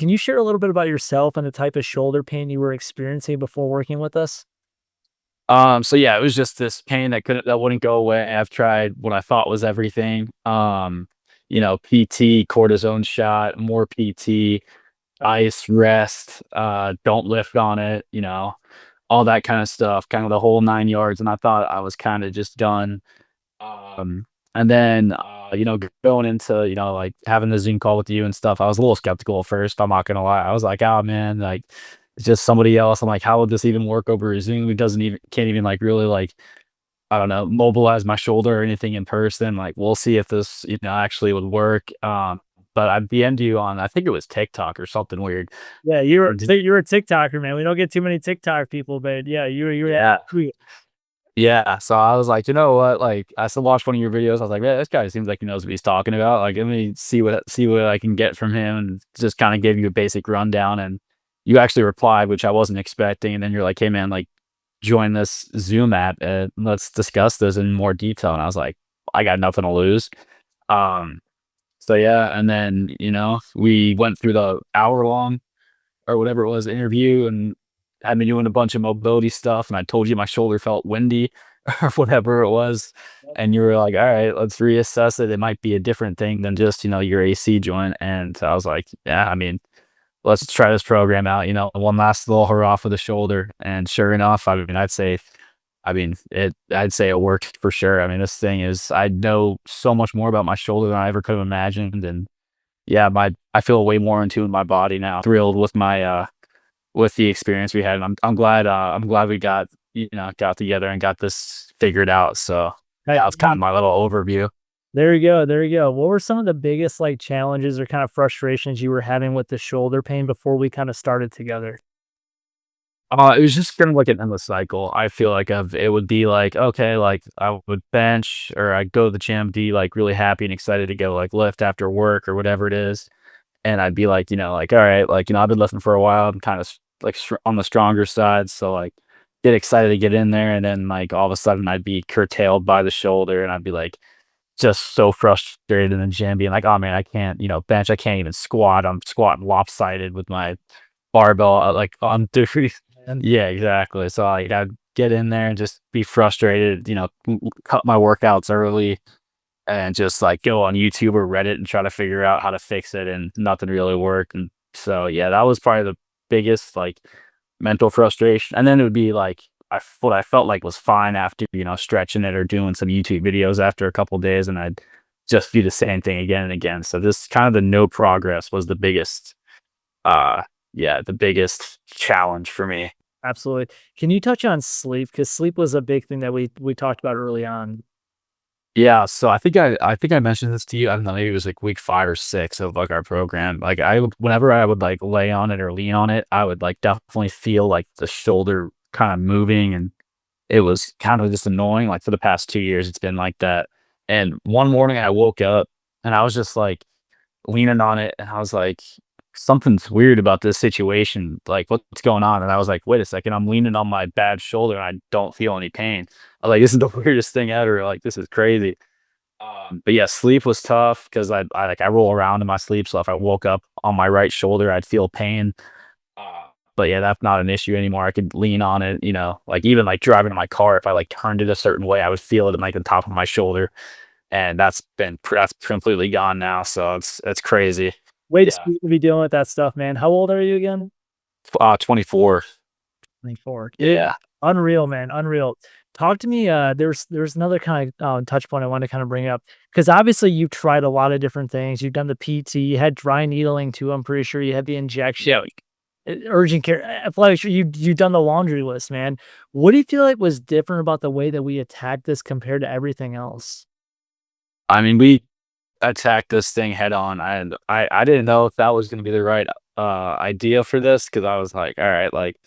can you share a little bit about yourself and the type of shoulder pain you were experiencing before working with us? So yeah, it was just this pain that wouldn't go away. I've tried what I thought was everything. PT, cortisone shot, more PT, ice, rest, don't lift on it, all that kind of stuff, kind of the whole 9 yards. And I thought I was kind of just done. And then going into, like having the Zoom call with you and stuff, I was a little skeptical at first. I'm not gonna lie. I was like, oh man, like it's just somebody else. I'm like, how would this even work over Zoom? It doesn't even can't even like really like I don't know, mobilize my shoulder or anything in person. Like, we'll see if this, actually would work. But I DM'd you on, I think it was TikTok or something weird. Yeah, Or did, you're a TikToker, man. We don't get too many TikTok people, but yeah, you're yeah. sweet. Yeah, so I was like, "You know what?" Like, I still watched one of your videos. I was like, "Man, this guy seems like he knows what he's talking about. Like, let me see what I can get from him," and just kinda give you a basic rundown, and you actually replied, which I wasn't expecting, and then you're like, "Hey, man, like, join this Zoom app, and let's discuss this in more detail," and I was like, "I got nothing to lose." Um, so yeah, and then, we went through the hour-long or whatever it was, interview and had me doing a bunch of mobility stuff. And I told you my shoulder felt windy or whatever it was. And you were like, all right, let's reassess it. It might be a different thing than just, your AC joint. And I was like, yeah, I mean, let's try this program out, one last little hurrah for the shoulder. And sure enough, I'd say it worked for sure. I mean, this thing is, I know so much more about my shoulder than I ever could have imagined. And yeah, I feel way more in tune with my body now. Thrilled with the experience we had. And I'm glad we got together and got this figured out. So Hey, yeah, it's kind of my little overview. there you go, there you go. What were some of the biggest, like, challenges or kind of frustrations you were having with the shoulder pain before we kinda started together? It was just kind of like an endless cycle. I feel like it would be like, okay, like I would bench or I'd go to the gym, be like really happy and excited to go like lift after work or whatever it is. And I'd be like, like, all right, like, I've been lifting for a while. I'm kind of like on the stronger side. So like get excited to get in there. And then like all of a sudden I'd be curtailed by the shoulder and I'd be like just so frustrated in the gym being like, oh man, I can't, bench. I can't even squat. I'm squatting lopsided with my barbell, like on three. And Yeah, exactly. So like I'd get in there and just be frustrated, cut my workouts early and just like go on YouTube or Reddit and try to figure out how to fix it and nothing really worked. And so yeah, that was probably the biggest like mental frustration. And then it would be like what I felt like was fine after, stretching it or doing some YouTube videos after a couple days and I'd just do the same thing again and again. So this kind of the no progress was the biggest the biggest challenge for me. absolutely. Can you touch on sleep? Because sleep was a big thing that we talked about early on. Yeah, so I think I mentioned this to you. I don't know, maybe it was like week 5 or 6 of like our program. Like whenever I would like lay on it or lean on it, I would like definitely feel like the shoulder kind of moving and it was kind of just annoying. Like for the past 2 years, it's been like that. And one morning I woke up and I was just like leaning on it and I was like, something's weird about this situation. Like, what's going on? And I was like, wait a second, I'm leaning on my bad shoulder and I don't feel any pain. I was like, this is the weirdest thing ever. Like, this is crazy. But yeah, sleep was tough because I roll around in my sleep. So if I woke up on my right shoulder, I'd feel pain. But yeah, that's not an issue anymore. I could lean on it, like even like driving in my car, if I like turned it a certain way, I would feel it in like the top of my shoulder. And that's completely gone now. So it's crazy. Way to Yeah. sweet to be dealing with that stuff, man. How old are you again? 24. 24. Yeah. Unreal, man, unreal. Talk to me, there's another kind of, touch point I wanted to kinda bring up because obviously you've tried a lot of different things. You've done the PT, you had dry needling too, I'm pretty sure you had the injection, Yeah. urgent care. I feel like you've done the laundry list, man. What do you feel like was different about the way that we attacked this compared to everything else? I mean, we attacked this thing head on, and I didn't know if that was gonna be the right, idea for this because I was like, "Alright," like,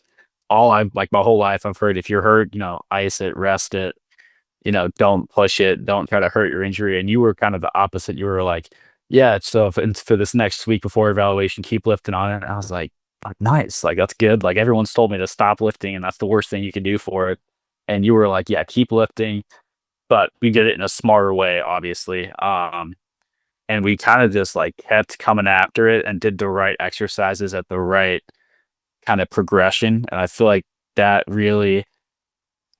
my whole life, I've heard if you're hurt, ice it, rest it, don't push it, don't try to hurt your injury, and you were kind of the opposite. You were like, "Yeah, so for this next week before evaluation, keep lifting on it." And I was like, "Nice, like, that's good." Like, everyone's told me to stop lifting, and that's the worst thing you can do for it. And you were like, "Yeah, keep lifting," but we did it in a smarter way, obviously. and we kinda just, like, kept coming after it and did the right exercises at the right kinda progression, and I feel like that really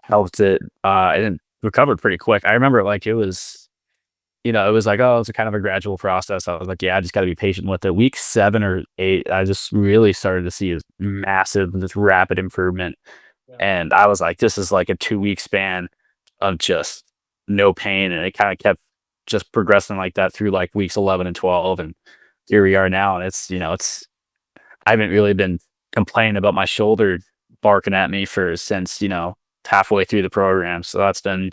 helped it, and recovered pretty quick. I remember, like, it was it was like, "Oh, it's a kind of a gradual process." I was like, "Yeah, I just gotta be patient with it." Week 7 or 8, I just really started to see this massive, this rapid improvement, Yeah. and I was like, "This is like a 2-week span of just no pain," and it kinda kept just progressing like that through, like, weeks 11 and 12, and here we are now, and it's I haven't really been complaining about my shoulder barking at me for since, halfway through the program, so that's been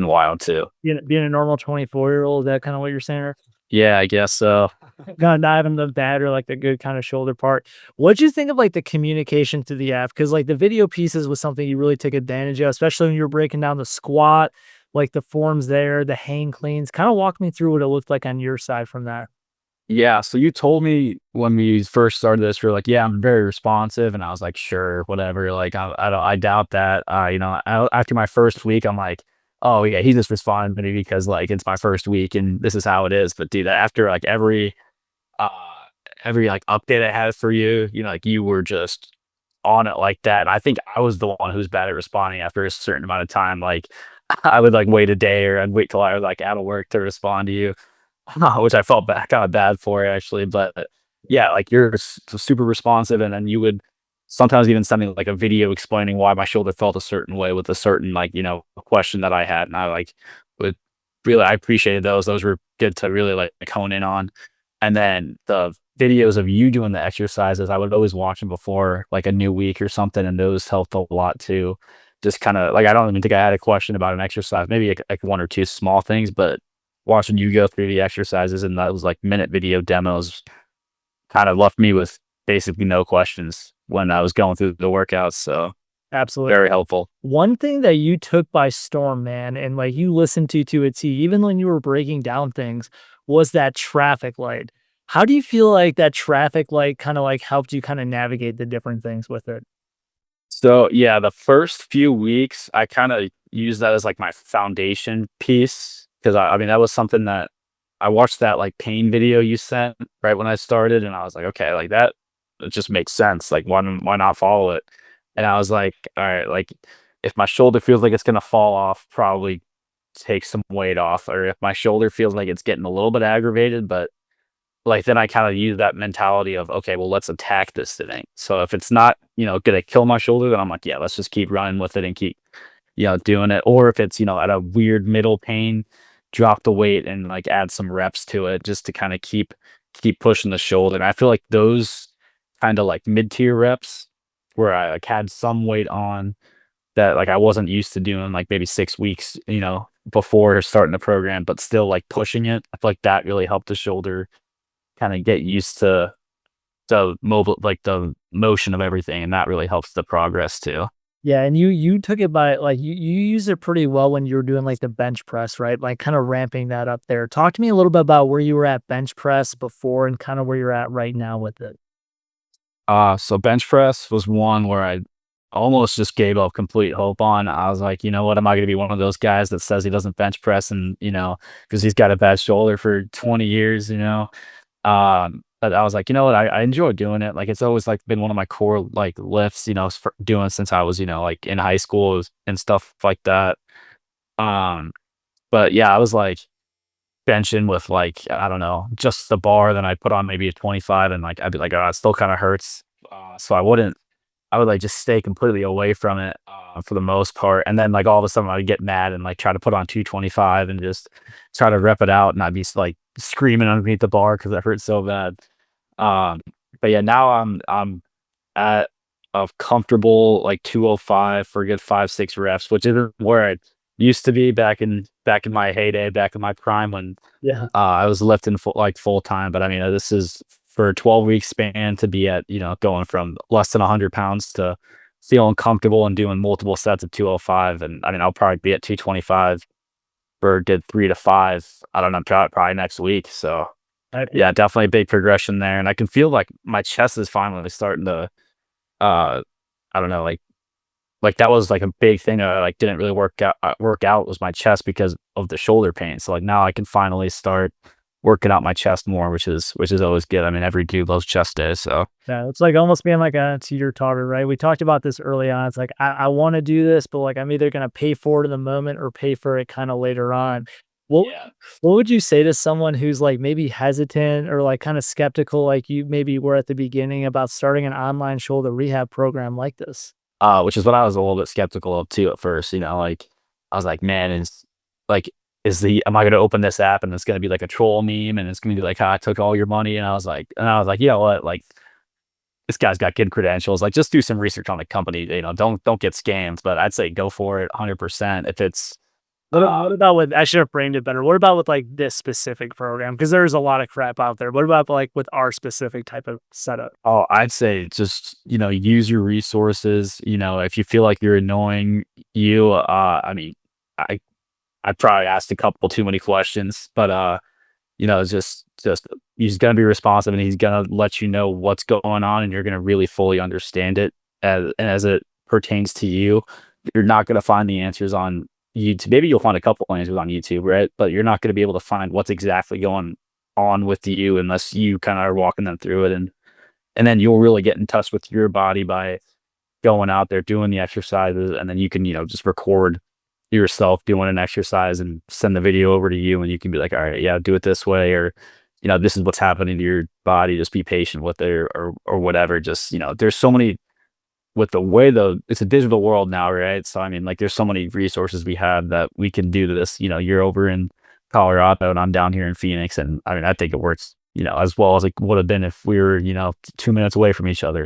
wild too. Being a normal 24-year-old, is that kinda what you're saying? Or Yeah, I guess so. kinda not having the bad or, like, the good kinda shoulder part. What'd you think of, like, the communication through the app? Because like, the video pieces was something you really took advantage of, especially when you were breaking down the squat, like, the forms there, the hang cleans. Kinda walk me through what it looked like on your side from that. Yeah, so you told me when we first started this, you're like, "Yeah, I'm very responsive," and I was like, "Sure, whatever." Like, I doubt that. After my first week, I'm like, "Oh yeah, he just responded to me because like it's my first week and this is how it is." But dude, after like uh every like update I had for you, like you were just on it like that. And I think I was the one who was bad at responding after a certain amount of time. Like I would like wait a day or I'd wait till I was like out of work to respond to you. Which I felt kinda bad for actually, but yeah, like, you're super responsive, and then you would sometimes even send me, like, a video explaining why my shoulder felt a certain way with a certain, like, question that I had, and I, like, would really I appreciated those. Those were good to really, like, hone in on, and then the videos of you doing the exercises, I would always watch them before, like, a new week or something, and those helped a lot too. Just kinda like, I don't even think I had a question about an exercise, maybe, like, 1 or 2 small things, but watching you go through the exercises and that was like minute video demos kind of left me with basically no questions when I was going through the workouts. So Absolutely. very helpful. One thing that you took by storm, man, and, like, you listened to a T, even when you were breaking down things, was that traffic light. How do you feel like that traffic light kinda, like, helped you kinda navigate the different things with it? So yeah, the first few weeks I kind of used that as like my foundation piece because I mean that was something that I watched that like pain video you sent right when I started and I was like, okay, like that it just makes sense. Like why not follow it? And I was like, all right, like if my shoulder feels like it's gonna fall off, probably take some weight off. Or if my shoulder feels like it's getting a little bit aggravated, but like then I kind of use that mentality of okay, well, let's attack this thing. So if it's not, gonna kill my shoulder, then I'm like, yeah, let's just keep running with it and keep, doing it. Or if it's, at a weird middle pain, drop the weight and like add some reps to it just to kind of keep pushing the shoulder. And I feel like those kind of like mid-tier reps where I like had some weight on that like I wasn't used to doing like maybe 6 weeks, before starting the program, but still like pushing it. I feel like that really helped the shoulder kinda get used to the motion of everything, and that really helps the progress too. Yeah, and you took it by like, you used it pretty well when you were doing, like, the bench press, right? Like, kinda ramping that up there. Talk to me a little bit about where you were at bench press before and kinda where you're at right now with it. So bench press was one where I almost just gave up complete hope on. I was like, "You know what? Am I gonna be one of those guys that says he doesn't bench press and, because he's got a bad shoulder for 20 years," you know? But I was like, "You know what? I enjoy doing it." Like, it's always, like, been one of my core, like, lifts, doing since I was, like, in high school and stuff like that. Um But yeah, I was like benching with like, I don't know, just the bar, then I'd put on maybe a 25 and like I'd be like, "Oh, it still kinda hurts." So I would like just stay completely away from it, for the most part. And then like all of a sudden I'd get mad and like try to put on 225 and just try to rep it out and I'd be like screaming underneath the bar because it hurt so bad. Um, but yeah, now I'm at a comfortable like 205 for a good 5, 6 reps, which isn't where I used to be back in my heyday, back in my prime when Yeah. I was lifting full time. But I mean, this is for a 12-week span to be at going from less than 100 pounds to feeling comfortable and doing multiple sets of 205. And I mean, I'll probably be at 225 for did 3 to 5. I don't know, probably next week. So I yeah, definitely a big progression there. And I can feel like my chest is finally starting to uh I don't know, like that was like a big thing that I like didn't really work out was my chest because of the shoulder pain. So like now I can finally start working out my chest more, which is always good. I mean, every dude loves chest day, so Yeah, it's like almost being like a teeter-totter, right? We talked about this early on. It's like I wanna do this, but, like, I'm either gonna pay for it in the moment or pay for it kinda later on. What would yeah. what would you say to someone who's, like, maybe hesitant or, like, kinda skeptical like you maybe were at the beginning about starting an online shoulder rehab program like this? Which is what I was a little bit skeptical of too at first, like, I was like, "Man, like, am I gonna open this app and it's gonna be like a troll meme and it's gonna be like, how I took all your money?" And I was like, "You know what? Like, this guy's got good credentials. Like, just do some research on the company, don't get scammed." But I'd say go for it 100% if it's, What about with I should have framed it better. What about with, like, this specific program? Because there's a lot of crap out there. What about, like, with our specific type of setup? oh, I'd say just, use your resources. If you feel like you're annoying I mean, I I probably asked a couple too many questions, but just he's gonna be responsive and he's gonna let you know what's going on and you're gonna really fully understand it as it pertains to you. You're not gonna find the answers on YouTube. Maybe you'll find a couple answers on YouTube, right? But you're not gonna be able to find what's exactly going on with you unless you kind of are walking them through it, and then you'll really get in touch with your body by going out there doing the exercises, and then you can, just record yourself doing an exercise and send the video over to you, and you can be like, all right, yeah, do it this way, or this is what's happening to your body. Just be patient with it, or whatever. Just there's so many with the way it's a digital world now, right? So I mean, like, there's so many resources we have that we can do this. You're over in Colorado and I'm down here in Phoenix, and I mean, I think it works, as well as it would have been if we were 2 minutes away from each other.